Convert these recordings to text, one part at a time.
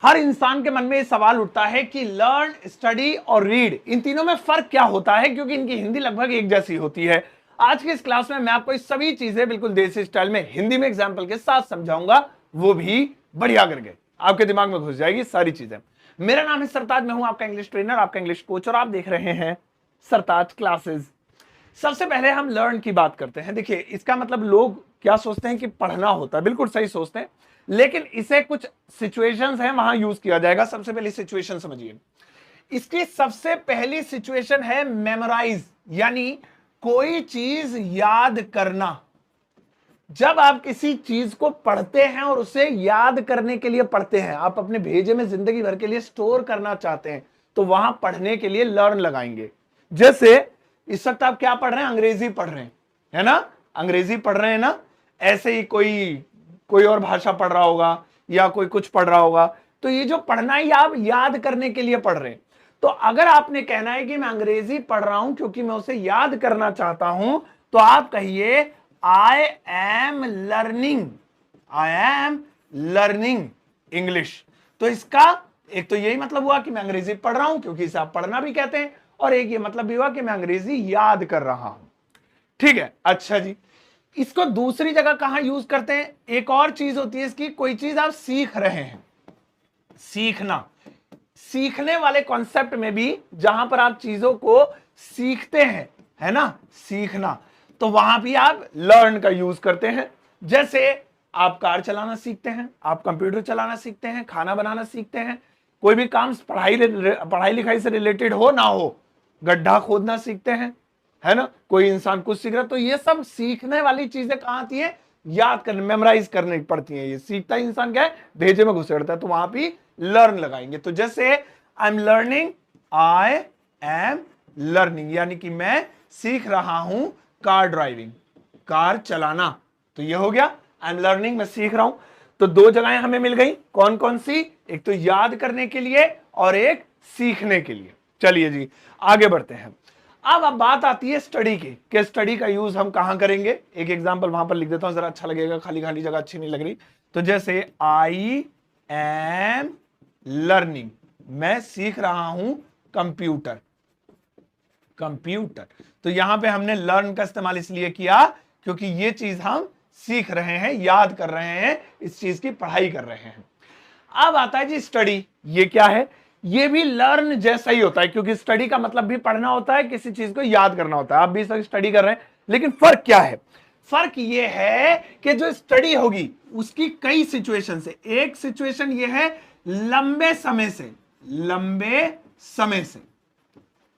हर इंसान के मन में ये सवाल उठता है कि लर्न, स्टडी और रीड, इन तीनों में फर्क क्या होता है, क्योंकि इनकी हिंदी लगभग एक जैसी होती है। आज की इस क्लास में मैं आपको इस सभी चीजें बिल्कुल देसी स्टाइल में हिंदी में एग्जाम्पल के साथ समझाऊंगा, वो भी बढ़िया करके आपके दिमाग में घुस जाएगी सारी चीजें। मेरा नाम है सरताज, मैं हूं आपका इंग्लिश ट्रेनर, आपका इंग्लिश कोच, और आप देख रहे हैं सरताज क्लासेस। सबसे पहले हम लर्न की बात करते हैं। देखिए, इसका मतलब लोग क्या सोचते हैं कि पढ़ना होता है, बिल्कुल सही सोचते हैं, लेकिन इसे कुछ सिचुएशंस हैं वहां यूज किया जाएगा। सबसे पहली सिचुएशन समझिए। इसकी सबसे पहली सिचुएशन है मेमोराइज, यानी कोई चीज याद करना। जब आप किसी चीज को पढ़ते हैं और उसे याद करने के लिए पढ़ते हैं, आप अपने भेजे में जिंदगी भर के लिए स्टोर करना चाहते हैं, तो वहां पढ़ने के लिए लर्न लगाएंगे। जैसे इस वक्त आप क्या पढ़ रहे हैं? अंग्रेजी पढ़ रहे हैं, है ना? अंग्रेजी पढ़ रहे हैं ना? ऐसे ही कोई और भाषा पढ़ रहा होगा या कोई कुछ पढ़ रहा होगा। तो ये जो पढ़ना है, आप याद करने के लिए पढ़ रहे हैं। तो अगर आपने कहना है कि मैं अंग्रेजी पढ़ रहा हूं क्योंकि मैं उसे याद करना चाहता हूं, तो आप कहिए आई एम लर्निंग इंग्लिश। तो इसका एक तो यही मतलब हुआ कि मैं अंग्रेजी पढ़ रहा हूं, क्योंकि इसे आप पढ़ना भी कहते हैं, और एक ये मतलब भी हुआ कि मैं अंग्रेजी याद कर रहा हूं। ठीक है, अच्छा जी। इसको दूसरी जगह कहां यूज करते हैं? एक और चीज होती है इसकी, कोई चीज आप सीख रहे हैं, सीखना, सीखने वाले कॉन्सेप्ट में भी जहां पर आप चीजों को सीखते हैं, है ना, सीखना, तो वहां भी आप लर्न का यूज करते हैं। जैसे आप कार चलाना सीखते हैं, आप कंप्यूटर चलाना सीखते हैं, खाना बनाना सीखते हैं, कोई भी काम पढ़ाई लिखाई से रिलेटेड हो ना हो, गड्ढा खोदना सीखते हैं, है ना, कोई इंसान कुछ सीख रहा, तो ये सब सीखने वाली चीजें कहां आती है? याद करने, मेमोराइज करने पड़ती है। ये सीखता इंसान क्या है? भेजे में घुसेड़ता है, तो वहां भी लर्न लगाएंगे। तो जैसे आई एम लर्निंग, यानी कि मैं सीख रहा हूं कार ड्राइविंग, कार चलाना, तो ये हो गया आई एम लर्निंग, मैं सीख रहा हूं। तो दो जगहें हमें मिल गई, कौन कौन सी? एक तो याद करने के लिए और एक सीखने के लिए। चलिए जी, आगे बढ़ते हैं। अब बात आती है स्टडी की, कि स्टडी का यूज हम कहां करेंगे। एक एग्जांपल वहां पर लिख देता हूं, जरा अच्छा लगेगा, खाली खाली जगह अच्छी नहीं लग रही। तो जैसे आई एम लर्निंग, मैं सीख रहा हूं कंप्यूटर, कंप्यूटर। तो यहां पे हमने लर्न का इस्तेमाल इसलिए किया क्योंकि ये चीज हम सीख रहे हैं, याद कर रहे हैं, इस चीज की पढ़ाई कर रहे हैं। अब आता है जी स्टडी। ये क्या है? ये भी लर्न जैसा ही होता है, क्योंकि स्टडी का मतलब भी पढ़ना होता है, किसी चीज को याद करना होता है। आप भी स्टडी कर रहे हैं, लेकिन फर्क क्या है? फर्क ये है कि जो स्टडी होगी उसकी कई सिचुएशन से, एक सिचुएशन ये है लंबे समय से, लंबे समय से,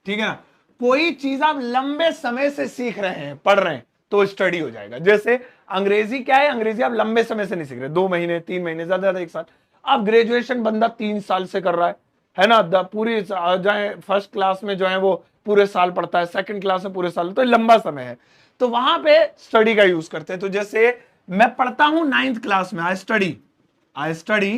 ठीक है ना। कोई चीज आप लंबे समय से सीख रहे हैं, पढ़ रहे हैं, तो स्टडी हो जाएगा। जैसे अंग्रेजी क्या है? अंग्रेजी आप लंबे समय से नहीं सीख रहे, 2 महीने 3 महीने, ज्यादा ज्यादा 1 साल। अब ग्रेजुएशन बंदा 3 साल से कर रहा है ना, पूरी जाए फर्स्ट क्लास में जो है वो पूरे साल पढ़ता है, सेकंड क्लास में पूरे साल, तो लंबा समय है, तो वहां पे स्टडी का यूज करते हैं। तो जैसे मैं पढ़ता हूं 9th क्लास में, I study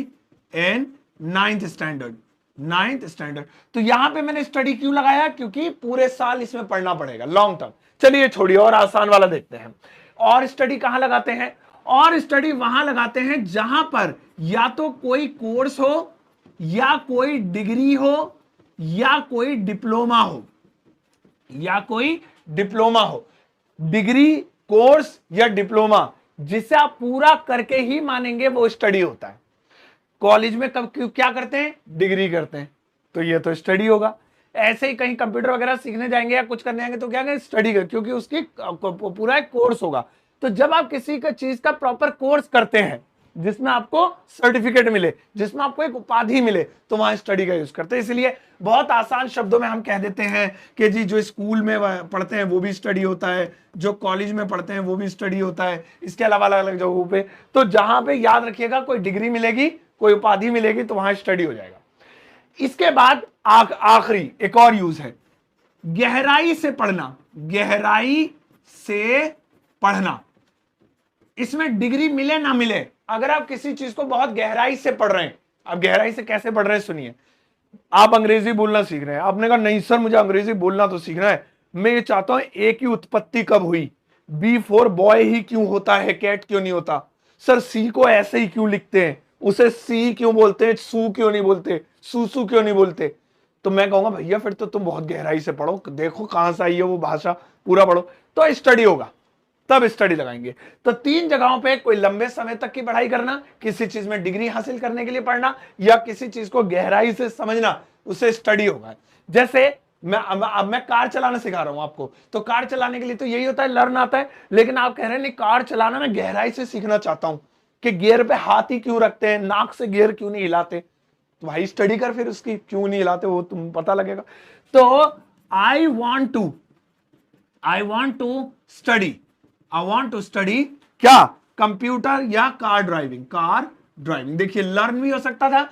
in 9th standard, 9th standard. तो यहां पे मैंने स्टडी क्यों लगाया? क्योंकि पूरे साल इसमें पढ़ना पड़ेगा, लॉन्ग टर्म। चलिए छोड़िए, और आसान वाला देखते हैं। और स्टडी कहां लगाते हैं? और स्टडी वहां लगाते हैं जहां पर या तो कोई कोर्स हो, या कोई डिग्री हो, या कोई डिप्लोमा हो, या कोई डिप्लोमा हो। डिग्री, कोर्स या डिप्लोमा जिसे आप पूरा करके ही मानेंगे वो स्टडी होता है। कॉलेज में कब क्या करते हैं? डिग्री करते हैं, तो ये तो स्टडी होगा। ऐसे ही कहीं कंप्यूटर वगैरह सीखने जाएंगे या कुछ करने जाएंगे तो क्या करें? स्टडी कर, क्योंकि उसकी पूरा एक कोर्स होगा। तो जब आप किसी का चीज का प्रॉपर कोर्स करते हैं जिसमें आपको सर्टिफिकेट मिले, जिसमें आपको एक उपाधि मिले, तो वहां स्टडी का यूज करते हैं। इसलिए बहुत आसान शब्दों में हम कह देते हैं कि जी जो स्कूल में पढ़ते हैं वो भी स्टडी होता है, जो कॉलेज में पढ़ते हैं वो भी स्टडी होता है, इसके अलावा अलग अलग जगहों पे। तो जहां पे याद रखिएगा कोई डिग्री मिलेगी, कोई उपाधि मिलेगी, तो वहां स्टडी हो जाएगा। इसके बाद आखिरी एक और यूज है, गहराई से पढ़ना, गहराई से पढ़ना। इसमें डिग्री मिले ना मिले, अगर आप किसी चीज को बहुत गहराई से पढ़ रहे हैं, आप गहराई से कैसे पढ़ रहे हैं सुनिए। आप अंग्रेजी बोलना सीख रहे हैं, आपने कहा नहीं सर मुझे अंग्रेजी बोलना तो सीखना है, मैं ये चाहता हूं ए की उत्पत्ति कब हुई, बी फॉर बॉय ही क्यों होता है, कैट क्यों नहीं होता, सर सी को ऐसे ही क्यों लिखते हैं, उसे सी क्यों बोलते हैं, सू क्यों नहीं बोलते, सू क्यों नहीं बोलते? तो मैं कहूंगा भैया फिर तो तुम बहुत गहराई से पढ़ो, देखो कहां से आई है वो भाषा, पूरा पढ़ो। तो स्टडी होगा, तब स्टडी लगाएंगे। तो 3 जगहों पे, कोई लंबे समय तक की पढ़ाई करना, किसी चीज में डिग्री हासिल करने के लिए पढ़ना, या किसी चीज को गहराई से समझना, उसे स्टडी होगा। जैसे अब मैं कार चलाना सिखा रहा हूं आपको, तो कार चलाने के लिए तो यही होता है, लर्न आता है। लेकिन आप कह रहे हैं नहीं, कार चलाना मैं गहराई से सीखना चाहता हूं कि गियर पे हाथ ही क्यों रखते हैं, नाक से गियर क्यों नहीं हिलाते, तो भाई स्टडी कर फिर उसकी, क्यों नहीं हिलाते वो तुम पता लगेगा। तो आई वॉन्ट टू स्टडी क्या, कंप्यूटर या कार ड्राइविंग। देखिए लर्न भी हो सकता था,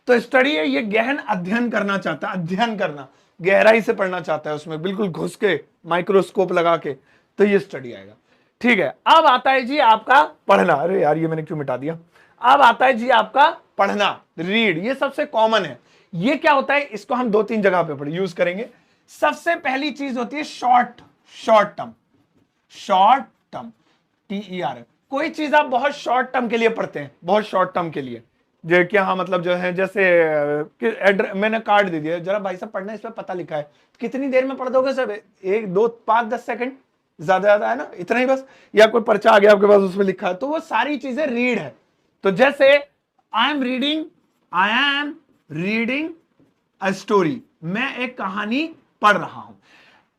तो स्टडी है ये गहन अध्ययन करना चाहता है, अध्ययन करना, गहराई से पढ़ना चाहता है, उसमें बिल्कुल घुस के माइक्रोस्कोप लगा के, तो ये स्टडी आएगा। ठीक है, अब आता है जी आपका पढ़ना। अरे यार ये मैंने क्यों मिटा दिया। अब आता है जी आपका पढ़ना, रीड। ये सबसे कॉमन है। ये क्या होता है, इसको हम 2-3 जगह पे यूज करेंगे। सबसे पहली चीज होती है शॉर्ट टर्म, TER। कोई चीज आप बहुत शॉर्ट टर्म के लिए पढ़ते हैं, बहुत शॉर्ट टर्म के लिए, जो कि हाँ मतलब जो है, जैसे मैंने कार्ड दे दिया, जरा भाई साहब पढ़ना, इस पर पता लिखा है, कितनी देर में पढ़ दोगे सब, 1 2 5 10 सेकंड, ज्यादा है ना, इतना ही बस। या कोई पर्चा आ गया आपके पास, उसमें लिखा है, तो वो सारी चीजें रीड है। तो जैसे I am reading a story, मैं एक कहानी पढ़ रहा हूं।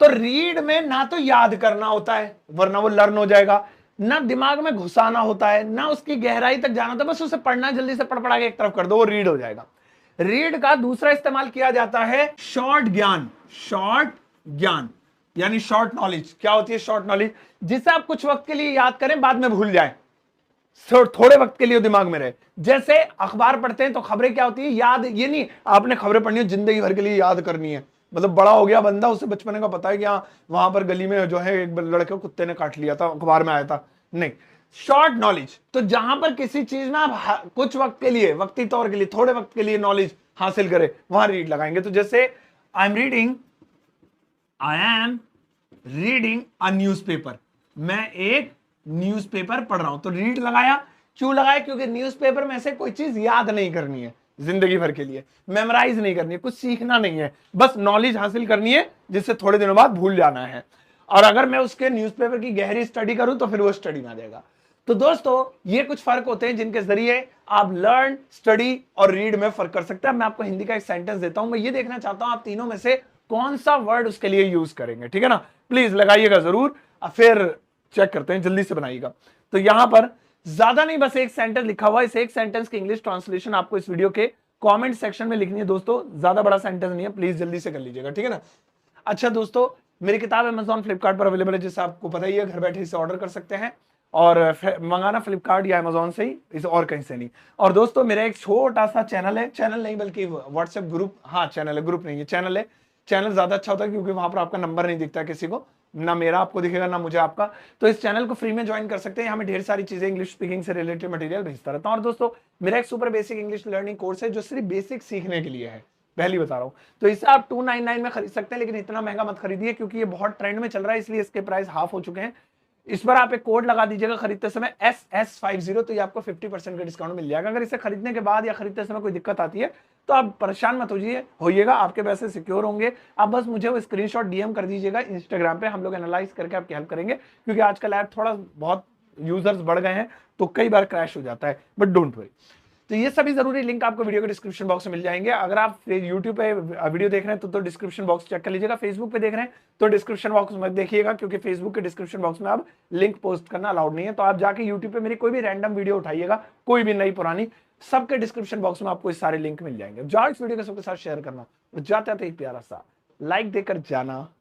तो रीड में ना तो याद करना होता है, वरना वो लर्न हो जाएगा, ना दिमाग में घुसाना होता है, ना उसकी गहराई तक जाना होता है, बस उसे पढ़ना, जल्दी से पढ़ा के एक तरफ कर दो, वो रीड हो जाएगा। रीड का दूसरा इस्तेमाल किया जाता है शॉर्ट ज्ञान, यानी शॉर्ट नॉलेज। क्या होती है शॉर्ट नॉलेज? जिसे आप कुछ वक्त के लिए याद करें, बाद में भूल जाए, थोड़े वक्त के लिए दिमाग में रहे। जैसे अखबार पढ़ते हैं तो खबरें क्या होती है, याद। ये नहीं आपने खबरें पढ़नी है जिंदगी भर के लिए याद करनी है, मतलब बड़ा हो गया बंदा, उसे बचपन का पता है कि हाँ वहां पर गली में जो है एक लड़के को कुत्ते ने काट लिया था, अखबार में आया था। नहीं, शॉर्ट नॉलेज, तो जहां पर किसी चीज ना आप कुछ वक्त के लिए, वक्ती तौर के लिए, थोड़े वक्त के लिए नॉलेज हासिल करे, वहां रीड लगाएंगे। तो जैसे I am reading a newspaper, मैं एक न्यूज़पेपर पढ़ रहा हूं, तो रीड लगाया। क्यों लगाया? क्योंकि न्यूज़पेपर में से कोई चीज याद नहीं करनी है जिंदगी भर के लिए, मेमोराइज नहीं करनी है, कुछ सीखना नहीं है, बस नॉलेज हासिल करनी है, जिससे थोड़े दिनों बाद भूल जाना है। और अगर मैं उसके न्यूज़पेपर की गहरी स्टडी करूं तो फिर वो स्टडी में आ जाएगा। तो दोस्तों ये कुछ फर्क होते हैं जिनके जरिए आप लर्न, स्टडी और रीड में फर्क कर सकते हैं। मैं आपको हिंदी का एक सेंटेंस देता हूं, मैं ये देखना चाहता हूं आप तीनों में से कौन सा वर्ड उसके लिए यूज करेंगे, ठीक है ना? प्लीज लगाइएगा जरूर, फिर चेक करते हैं, जल्दी से बनाइएगा। तो यहां पर ज्यादा नहीं, बस एक सेंटेंस लिखा हुआ है, इस एक सेंटेंस की इंग्लिश ट्रांसलेशन आपको इस वीडियो के कमेंट सेक्शन में लिखनी है दोस्तों, ज्यादा बड़ा सेंटेंस नहीं है, प्लीज जल्दी से कर लीजिएगा, ठीक है ना? अच्छा दोस्तों, मेरी किताब अमेज़न फ्लिपकार्ट पर अवेलेबल है, जिससे आपको पता ही है, घर बैठे इसे ऑर्डर कर सकते हैं और मंगाना फ्लिपकार्ट या अमेज़न से ही, इसे और कहीं से नहीं। और दोस्तों मेरा एक छोटा सा चैनल है, चैनल नहीं बल्कि व्हाट्सएप ग्रुप, हाँ चैनल है, ग्रुप नहीं है, चैनल है। चैनल ज्यादा अच्छा होता है क्योंकि वहां पर आपका नंबर नहीं दिखता किसी को, ना मेरा आपको दिखेगा ना मुझे आपका। तो इस चैनल को फ्री में ज्वाइन कर सकते हैं, यहाँ में ढेर सारी चीजें इंग्लिश स्पीकिंग से रिलेटेड मटेरियल भेजता रहता हूँ। और दोस्तों मेरा एक super basic English learning course है जो सिर्फ बेसिक सीखने के लिए है, पहली बता रहा हूँ। तो इसे आप 299 में खरीद सकते हैं, लेकिन इतना महंगा मत खरीदिए क्योंकि ये बहुत ट्रेंड में चल रहा है, इसलिए इसके प्राइस हाफ हो चुके हैं। इस पर आप एक कोड लगा दीजिएगा खरीदते समय SS50, तो ये आपको 50% का डिस्काउंट मिल जाएगा। अगर इसे खरीदने के बाद या खरीदते समय कोई दिक्कत आती है तो आप परेशान मत होइएगा, आपके पैसे सिक्योर होंगे। आप बस मुझे वो स्क्रीनशॉट DM कर दीजिएगा इंस्टाग्राम पे, हम लोग एनालाइज करके आपकी हेल्प करेंगे, क्योंकि आजकल ऐप थोड़ा बहुत यूजर्स बढ़ गए हैं तो कई बार क्रैश हो जाता है, बट डोंट वरी। तो ये सभी जरूरी लिंक आपको वीडियो के डिस्क्रिप्शन बॉक्स में मिल जाएंगे। अगर आप यूट्यूब पे वीडियो देख रहे हैं तो डिस्क्रिप्शन बॉक्स चेक कर लीजिएगा, फेसबुक पे देख रहे हैं तो डिस्क्रिप्शन बॉक्स मत देखिएगा, क्योंकि फेसबुक के डिस्क्रिप्शन बॉक्स में अब लिंक पोस्ट करना अलाउड नहीं है। तो आप जाके यूट्यूब पे मेरी कोई भी रैंडम वीडियो उठाइएगा, कोई भी नई पुरानी, सबके डिस्क्रिप्शन बॉक्स में आपको इस सारे लिंक मिल जाएंगे। जाओ इस वीडियो को सबके साथ शेयर करना, जाते एक प्यारा सा लाइक देकर जाना।